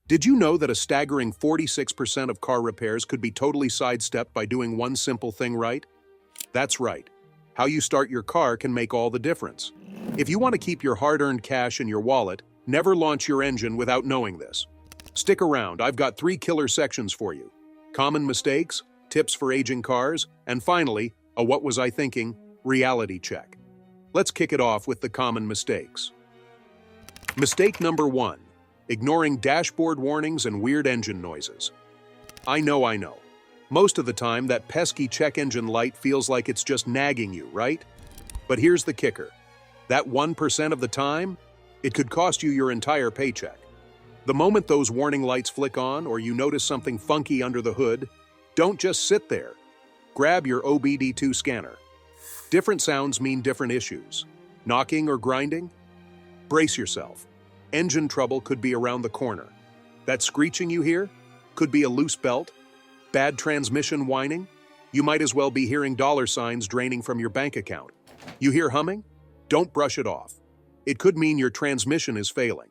Did you know that a staggering 46% of car repairs could be totally sidestepped by doing one simple thing right? That's right. How you start your car can make all the difference. If you want to keep your hard-earned cash in your wallet, never launch your engine without knowing this. Stick around, I've got 3 killer sections for you. Common mistakes, tips for aging cars, and finally, a what was I thinking reality check. Let's kick it off with the common mistakes. Mistake number 1. Ignoring dashboard warnings and weird engine noises. I know. Most of the time, that pesky check engine light feels like it's just nagging you, right? But here's the kicker. That 1% of the time, it could cost you your entire paycheck. The moment those warning lights flick on or you notice something funky under the hood, don't just sit there. Grab your OBD2 scanner. Different sounds mean different issues. Knocking or grinding? Brace yourself. Engine trouble could be around the corner. That screeching you hear? Could be a loose belt. Bad transmission whining? You might as well be hearing dollar signs draining from your bank account. You hear humming? Don't brush it off. It could mean your transmission is failing.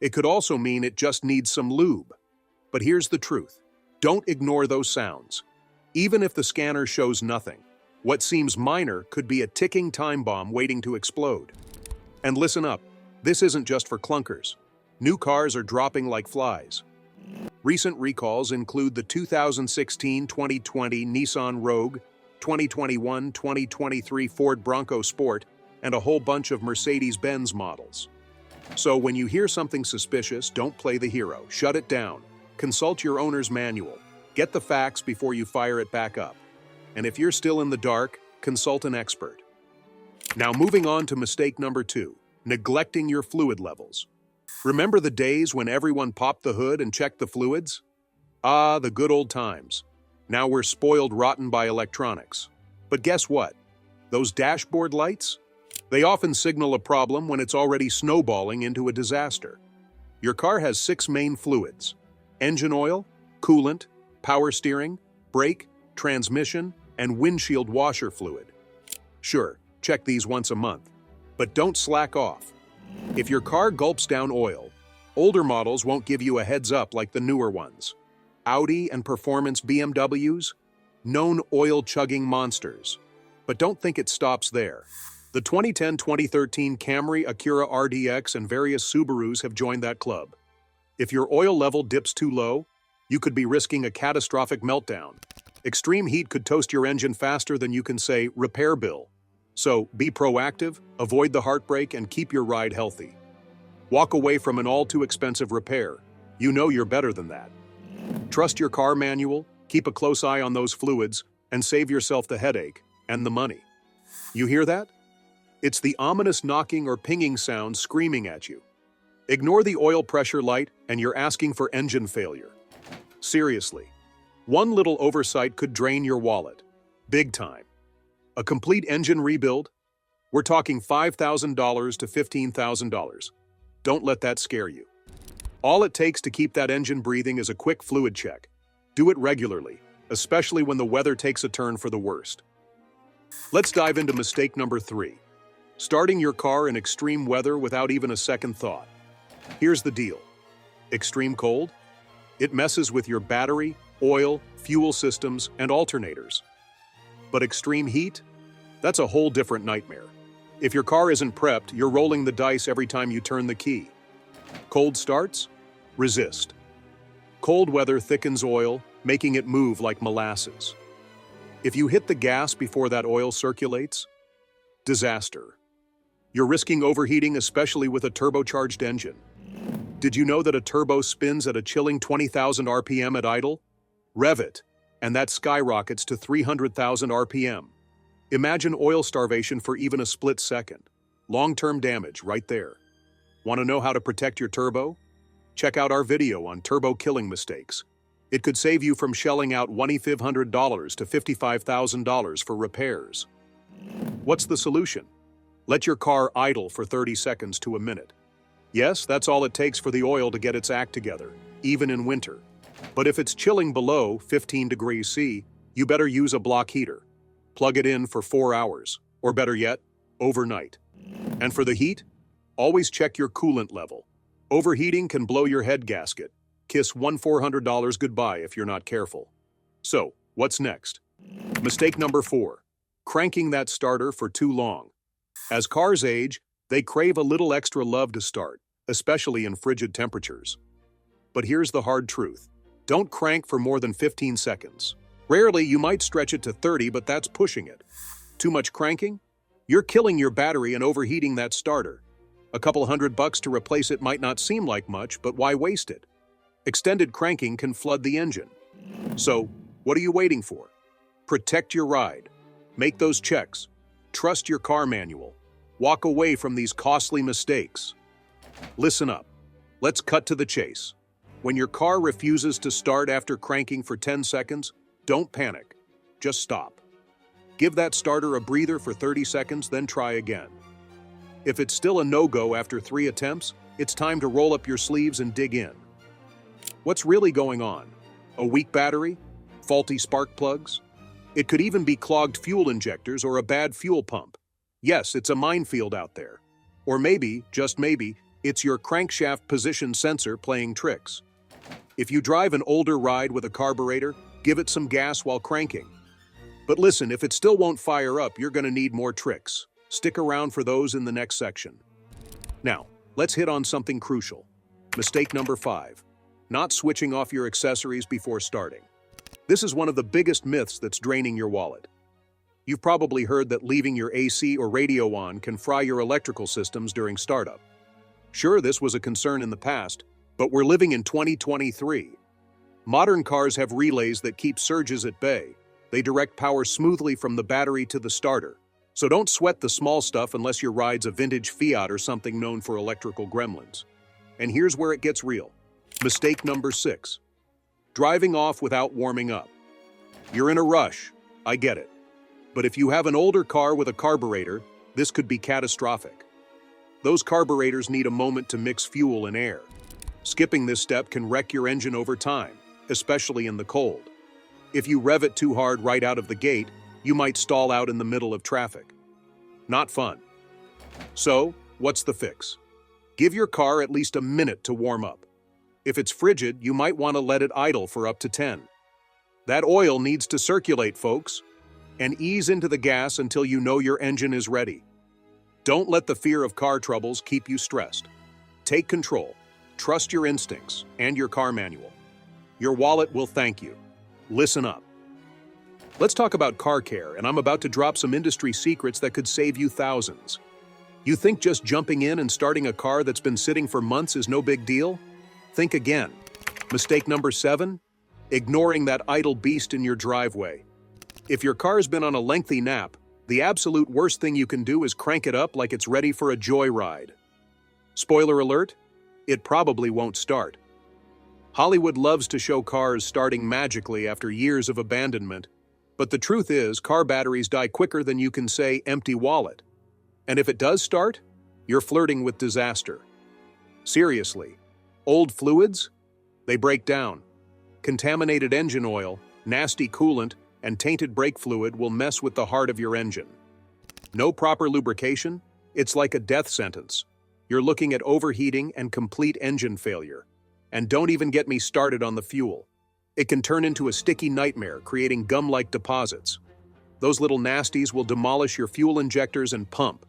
It could also mean it just needs some lube. But here's the truth. Don't ignore those sounds. Even if the scanner shows nothing, what seems minor could be a ticking time bomb waiting to explode. And listen up. This isn't just for clunkers. New cars are dropping like flies. Recent recalls include the 2016-2020 Nissan Rogue, 2021-2023 Ford Bronco Sport, and a whole bunch of Mercedes-Benz models. So when you hear something suspicious, don't play the hero. Shut it down. Consult your owner's manual. Get the facts before you fire it back up. And if you're still in the dark, consult an expert. Now moving on to mistake number 2. Neglecting your fluid levels. Remember the days when everyone popped the hood and checked the fluids? Ah, the good old times. Now we're spoiled rotten by electronics. But guess what? Those dashboard lights? They often signal a problem when it's already snowballing into a disaster. Your car has 6 main fluids: engine oil, coolant, power steering, brake, transmission, and windshield washer fluid. Sure, check these once a month. But don't slack off. If your car gulps down oil, older models won't give you a heads up like the newer ones. Audi and performance BMWs? Known oil-chugging monsters. But don't think it stops there. The 2010-2013 Camry, Acura RDX, and various Subarus have joined that club. If your oil level dips too low, you could be risking a catastrophic meltdown. Extreme heat could toast your engine faster than you can say, repair bill. So, be proactive, avoid the heartbreak, and keep your ride healthy. Walk away from an all-too-expensive repair. You know you're better than that. Trust your car manual, keep a close eye on those fluids, and save yourself the headache and the money. You hear that? It's the ominous knocking or pinging sound screaming at you. Ignore the oil pressure light, and you're asking for engine failure. Seriously, one little oversight could drain your wallet. Big time. A complete engine rebuild? We're talking $5,000 to $15,000. Don't let that scare you. All it takes to keep that engine breathing is a quick fluid check. Do it regularly, especially when the weather takes a turn for the worst. Let's dive into mistake number 3. Starting your car in extreme weather without even a second thought. Here's the deal. Extreme cold? It messes with your battery, oil, fuel systems, and alternators. But extreme heat? That's a whole different nightmare. If your car isn't prepped, you're rolling the dice every time you turn the key. Cold starts? Resist. Cold weather thickens oil, making it move like molasses. If you hit the gas before that oil circulates, disaster. You're risking overheating, especially with a turbocharged engine. Did you know that a turbo spins at a chilling 20,000 RPM at idle? Rev it, and that skyrockets to 300,000 RPM. Imagine oil starvation for even a split second. Long-term damage right there. Want to know how to protect your turbo? Check out our video on turbo killing mistakes. It could save you from shelling out $2,500 to $55,000 for repairs. What's the solution? Let your car idle for 30 seconds to a minute. Yes, that's all it takes for the oil to get its act together, even in winter. But if it's chilling below 15 degrees C, you better use a block heater. Plug it in for 4 hours, or better yet, overnight. And for the heat, always check your coolant level. Overheating can blow your head gasket. Kiss $400 goodbye if you're not careful. So, what's next? Mistake number 4. Cranking that starter for too long. As cars age, they crave a little extra love to start, especially in frigid temperatures. But here's the hard truth. Don't crank for more than 15 seconds. Rarely, you might stretch it to 30, but that's pushing it. Too much cranking? You're killing your battery and overheating that starter. A couple $100 to replace it might not seem like much, but why waste it? Extended cranking can flood the engine. So, what are you waiting for? Protect your ride. Make those checks. Trust your car manual. Walk away from these costly mistakes. Listen up. Let's cut to the chase. When your car refuses to start after cranking for 10 seconds, don't panic. Just stop. Give that starter a breather for 30 seconds, then try again. If it's still a no-go after 3 attempts, it's time to roll up your sleeves and dig in. What's really going on? A weak battery? Faulty spark plugs? It could even be clogged fuel injectors or a bad fuel pump. Yes, it's a minefield out there. Or maybe, just maybe, it's your crankshaft position sensor playing tricks. If you drive an older ride with a carburetor, give it some gas while cranking. But listen, if it still won't fire up, you're going to need more tricks. Stick around for those in the next section. Now, let's hit on something crucial. Mistake number 5. Not switching off your accessories before starting. This is one of the biggest myths that's draining your wallet. You've probably heard that leaving your AC or radio on can fry your electrical systems during startup. Sure, this was a concern in the past, but we're living in 2023. Modern cars have relays that keep surges at bay. They direct power smoothly from the battery to the starter. So don't sweat the small stuff unless your ride's a vintage Fiat or something known for electrical gremlins. And here's where it gets real. Mistake number 6. Driving off without warming up. You're in a rush, I get it. But if you have an older car with a carburetor, this could be catastrophic. Those carburetors need a moment to mix fuel and air. Skipping this step can wreck your engine over time, especially in the cold. If you rev it too hard right out of the gate, you might stall out in the middle of traffic. Not fun. So, what's the fix? Give your car at least a minute to warm up. If it's frigid, you might want to let it idle for up to 10. That oil needs to circulate, folks, and ease into the gas until you know your engine is ready. Don't let the fear of car troubles keep you stressed. Take control, trust your instincts, and your car manual. Your wallet will thank you. Listen up. Let's talk about car care, and I'm about to drop some industry secrets that could save you thousands. You think just jumping in and starting a car that's been sitting for months is no big deal? Think again. Mistake number 7, ignoring that idle beast in your driveway. If your car's been on a lengthy nap, the absolute worst thing you can do is crank it up like it's ready for a joyride. Spoiler alert, it probably won't start. Hollywood loves to show cars starting magically after years of abandonment, but the truth is car batteries die quicker than you can say empty wallet. And if it does start, you're flirting with disaster. Seriously. Old fluids? They break down. Contaminated engine oil, nasty coolant, and tainted brake fluid will mess with the heart of your engine. No proper lubrication? It's like a death sentence. You're looking at overheating and complete engine failure. And don't even get me started on the fuel. It can turn into a sticky nightmare, creating gum-like deposits. Those little nasties will demolish your fuel injectors and pump.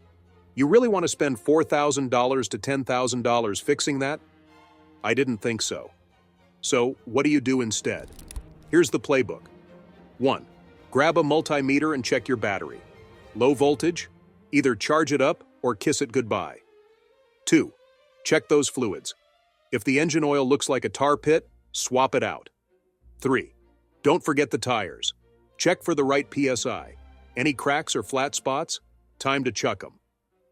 You really want to spend $4,000 to $10,000 fixing that? I didn't think so. So, what do you do instead? Here's the playbook. 1. Grab a multimeter and check your battery. Low voltage? Either charge it up or kiss it goodbye. 2. Check those fluids. If the engine oil looks like a tar pit, swap it out. 3. Don't forget the tires. Check for the right PSI. Any cracks or flat spots? Time to chuck them.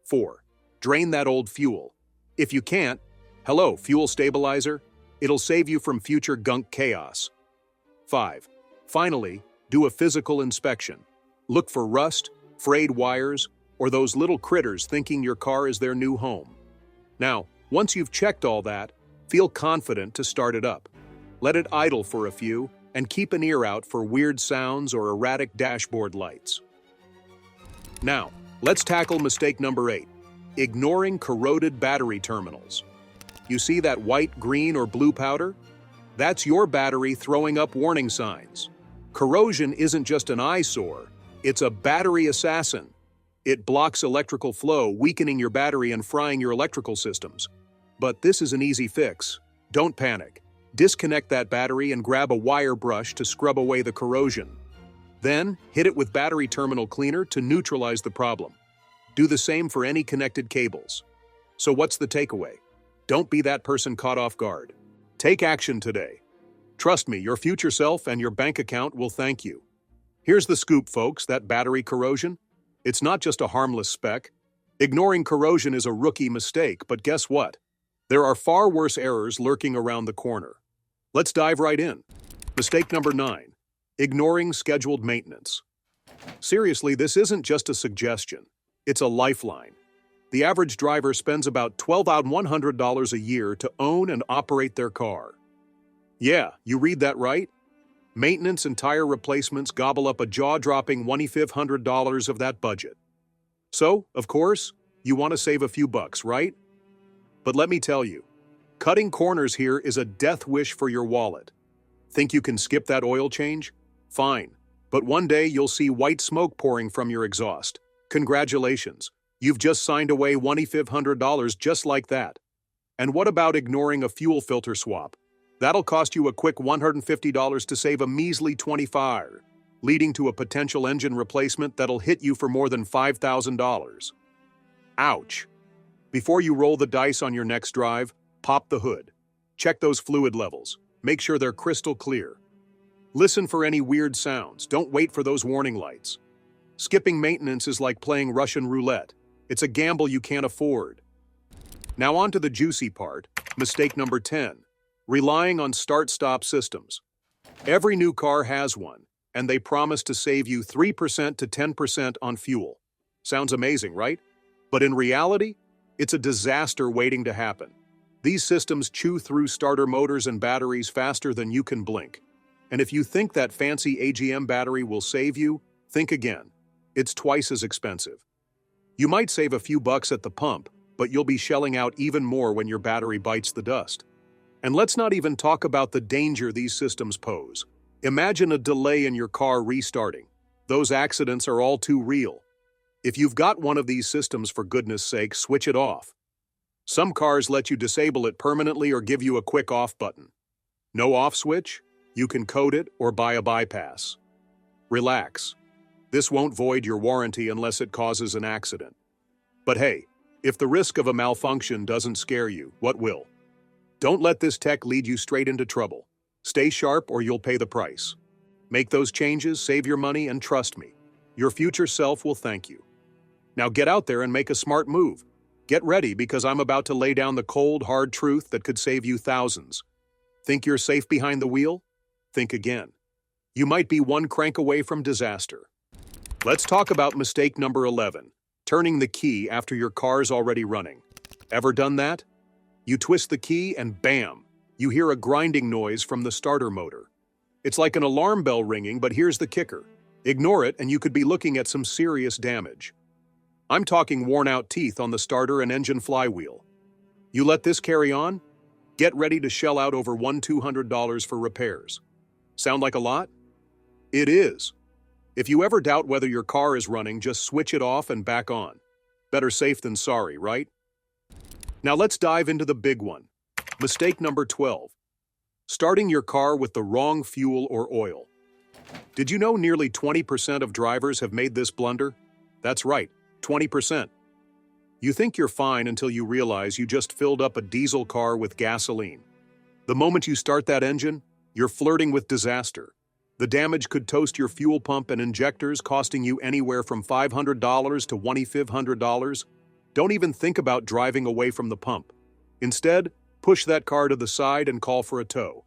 4. Drain that old fuel. If you can't, hello, fuel stabilizer. It'll save you from future gunk chaos. 5. Finally, do a physical inspection. Look for rust, frayed wires, or those little critters thinking your car is their new home. Now, once you've checked all that, feel confident to start it up. Let it idle for a few, and keep an ear out for weird sounds or erratic dashboard lights. Now, let's tackle mistake number 8, ignoring corroded battery terminals. You see that white, green, or blue powder? That's your battery throwing up warning signs. Corrosion isn't just an eyesore, it's a battery assassin. It blocks electrical flow, weakening your battery and frying your electrical systems. But this is an easy fix. Don't panic. Disconnect that battery and grab a wire brush to scrub away the corrosion. Then, hit it with battery terminal cleaner to neutralize the problem. Do the same for any connected cables. So what's the takeaway? Don't be that person caught off guard. Take action today. Trust me, your future self and your bank account will thank you. Here's the scoop, folks, that battery corrosion. It's not just a harmless speck. Ignoring corrosion is a rookie mistake, but guess what? There are far worse errors lurking around the corner. Let's dive right in. Mistake number 9. Ignoring scheduled maintenance. Seriously, this isn't just a suggestion. It's a lifeline. The average driver spends about $1,200 a year to own and operate their car. Yeah, you read that right? Maintenance and tire replacements gobble up a jaw-dropping $2,500 of that budget. So, of course, you want to save a few bucks, right? But let me tell you, cutting corners here is a death wish for your wallet. Think you can skip that oil change? Fine, but one day you'll see white smoke pouring from your exhaust. Congratulations, you've just signed away $2,500 just like that. And what about ignoring a fuel filter swap? That'll cost you a quick $150 to save a measly $25, leading to a potential engine replacement that'll hit you for more than $5,000. Ouch. Before you roll the dice on your next drive, pop the hood. Check those fluid levels. Make sure they're crystal clear. Listen for any weird sounds. Don't wait for those warning lights. Skipping maintenance is like playing Russian roulette. It's a gamble you can't afford. Now on to the juicy part, mistake number 10. Relying on start-stop systems. Every new car has one, and they promise to save you 3% to 10% on fuel. Sounds amazing, right? But in reality, it's a disaster waiting to happen. These systems chew through starter motors and batteries faster than you can blink. And if you think that fancy AGM battery will save you, think again. It's twice as expensive. You might save a few bucks at the pump, but you'll be shelling out even more when your battery bites the dust. And let's not even talk about the danger these systems pose. Imagine a delay in your car restarting. Those accidents are all too real. If you've got one of these systems, for goodness sake, switch it off. Some cars let you disable it permanently or give you a quick off button. No off switch? You can code it or buy a bypass. Relax. This won't void your warranty unless it causes an accident. But hey, if the risk of a malfunction doesn't scare you, what will? Don't let this tech lead you straight into trouble. Stay sharp or you'll pay the price. Make those changes, save your money, and trust me, your future self will thank you. Now get out there and make a smart move. Get ready because I'm about to lay down the cold, hard truth that could save you thousands. Think you're safe behind the wheel? Think again. You might be one crank away from disaster. Let's talk about mistake number 11, turning the key after your car's already running. Ever done that? You twist the key and bam, you hear a grinding noise from the starter motor. It's like an alarm bell ringing, but here's the kicker. Ignore it and you could be looking at some serious damage. I'm talking worn-out teeth on the starter and engine flywheel. You let this carry on? Get ready to shell out over $200 for repairs. Sound like a lot? It is. If you ever doubt whether your car is running, just switch it off and back on. Better safe than sorry, right? Now let's dive into the big one. Mistake number 12. Starting your car with the wrong fuel or oil. Did you know nearly 20% of drivers have made this blunder? That's right, 20%. You think you're fine until you realize you just filled up a diesel car with gasoline. The moment you start that engine, you're flirting with disaster. The damage could toast your fuel pump and injectors, costing you anywhere from $500 to $2,500. Don't even think about driving away from the pump. Instead, push that car to the side and call for a tow.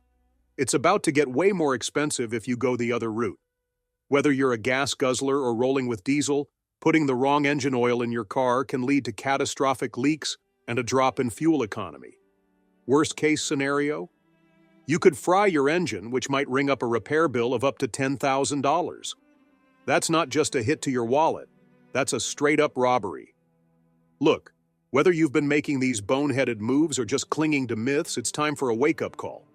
It's about to get way more expensive if you go the other route. Whether you're a gas guzzler or rolling with diesel, putting the wrong engine oil in your car can lead to catastrophic leaks and a drop in fuel economy. Worst case scenario? You could fry your engine, which might ring up a repair bill of up to $10,000. That's not just a hit to your wallet, that's a straight-up robbery. Look, whether you've been making these boneheaded moves or just clinging to myths, it's time for a wake-up call.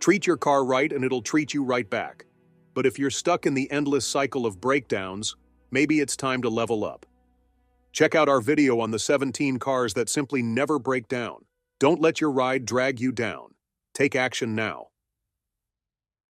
Treat your car right and it'll treat you right back. But if you're stuck in the endless cycle of breakdowns, maybe it's time to level up. Check out our video on the 17 cars that simply never break down. Don't let your ride drag you down. Take action now.